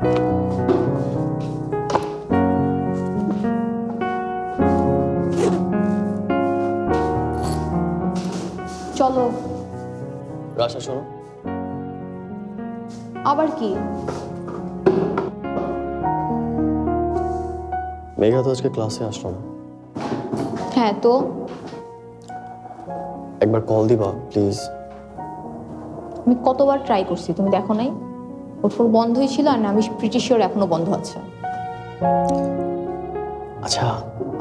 চলো। রাশা শোনো, আবার কি? মেঘা তো আজকে ক্লাসে আসলো না। হ্যাঁ তো একবার কল দিবা প্লিজ। আমি কতবার ট্রাই করছি, তুমি দেখো নাই? ওর ফোন বন্ধই ছিল, আর আমি প্রিটি শিওর এখনো বন্ধ আছে। আচ্ছা,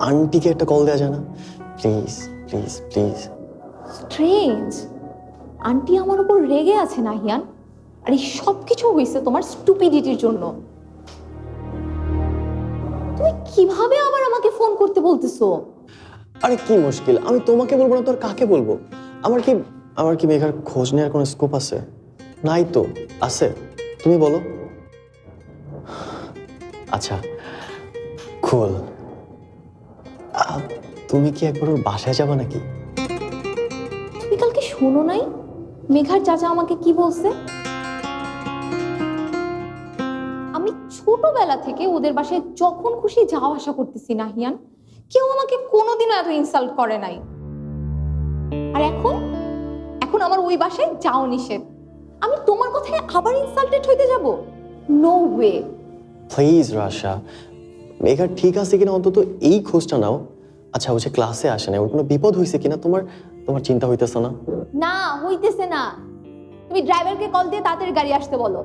আন্টিকে একটা কল দেওয়া যায় না? Please please please. Strange, aunty আমার উপর রেগে আছে নাহিয়ান, আর এই সব কিছু হয়েছে তোমার স্টুপিডিটির জন্য। তুমি কিভাবে আবার আমাকে ফোন করতে বলতেছো? আরে কি মুশকিল, আমি তোমাকে বলবো না তো আর কাকে বলবো? আমার কি মেঘার খোঁজ নেওয়ার কোনো স্কোপ আছে? নাই তো। আছে? তুমি বলো। আচ্ছা কুল, তুমি কি একবার ওর বাসায় যাবে নাকি? তুমি কালকে শোনো নাই মেঘার চাচা আমাকে কি বলছে? আমি ছোটবেলা থেকে ওদের বাসায় যখন খুশি যাওয়া আসা করতেছি নাহিয়ান, কেউ আমাকে কোনোদিনও এত ইনসাল্ট করে নাই। আর এখন এখন আমার ওই বাসায় যাও নিষেধ, আমি তোমার কথায় আবার ইনসাল্টেড হইতে যাব? No way. Please Rasha, Megha ঠিক আছে কিনা অন্তত এই খোঁজটা নাও। আচ্ছা ও যে ক্লাসে আসে না, ওর কোনো বিপদ হয়েছে কিনা তোমার তোমার চিন্তা হইতেছে না? না হইতেছে না। তুমি ড্রাইভারকে কল দিয়ে তাড়াতাড়ি গাড়ি আসতে বলো।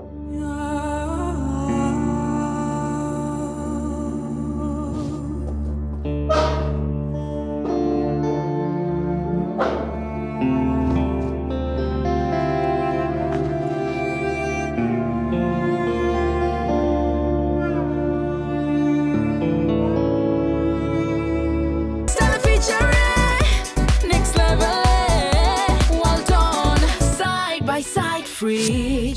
Free.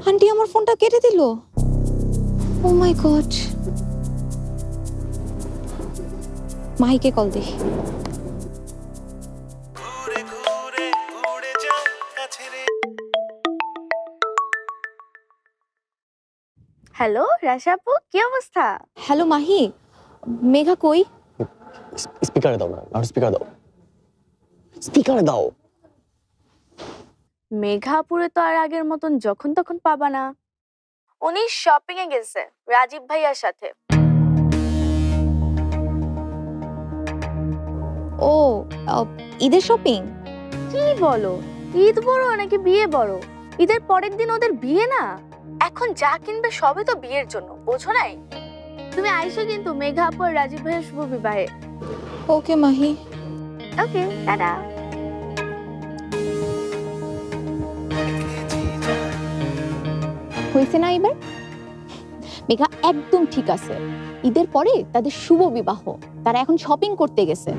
আন্টি আমার ফোনটা কেটে দিল। ও মাই গড। মাহিকে কল দে। হ্যালো রাশা আপু, কি অবস্থা? হ্যালো মাহি, মেঘা কই? স্পিকারে দাও না, লাউড স্পিকার দাও, স্পিকারে দাও। মেঘাপুরে তো আর আগের মতন যখন তখন পাবা না। উনি শপিং এ গেছে রাজীব ভাইয়ার সাথে। ও ঈদের শপিং? কি বলো, ঈদ বড় নাকি বিয়ে বড়? ঈদের পরের দিন ওদের বিয়ে না। এখন যা কিনবে সবে তো বিয়ের জন্য, বোঝো নাই? তুমি আইসো কিন্তু মেঘাপুর আর রাজীব ভাইয়ের শুভ বিবাহে। ওকে মাহি। ওকে, টাটা। হয়েছে না এবার? মেঘা একদম ঠিক আছে। ঈদের পরে তাদের শুভ বিবাহ, তারা এখন শপিং করতে গেছে।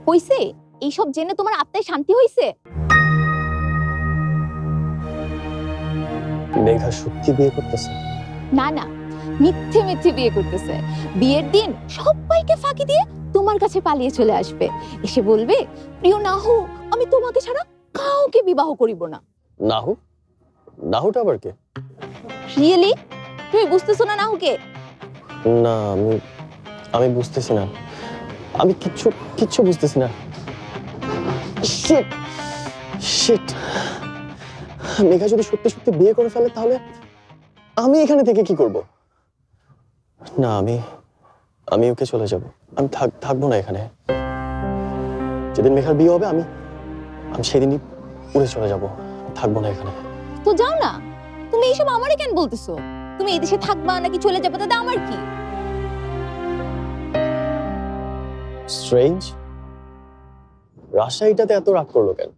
হইছে? এইসব জেনে তোমার আত্মায় শান্তি হইছে? মেঘা সত্যি বিয়ে করতেছে? না না, মিথ্যে মিথ্যে বিয়ে করতেছে। বিয়ের দিন সবাইকে ফাঁকি দিয়ে তোমার কাছে পালিয়ে চলে আসবে, এসে বলবে প্রিয় নাহু, আমি তোমাকে ছাড়া কাউকে বিবাহ করিব না। নাহু? নাহুটা আবার কে? রিয়েলি? তুমি বুঝতেছো না নাহুকে? না, আমি বুঝতেছি না। আমি কিচ্ছু বুঝতেছি না। শিট শিট, মেঘা যদি সত্যি সত্যি বিয়ে করে ফেলে তাহলে আমি এখানে থেকে কি করব? না, আমি ওকে চলে যাব। আমি থাকবো না এখানে। যেদিন মেঘার বিয়ে হবে আমি সেদিনই উড়ে চলে যাব। থাকবো না এখানে। তো যাও না। তুমি এইসব আমারে কেন বলতেছো? তুমি এই দেশে থাকবা নাকি চলে যাবে তাতে আমার কি? স্ট্রেঞ্জ, রাজশাহীটাতে এত রাগ করলো কেন?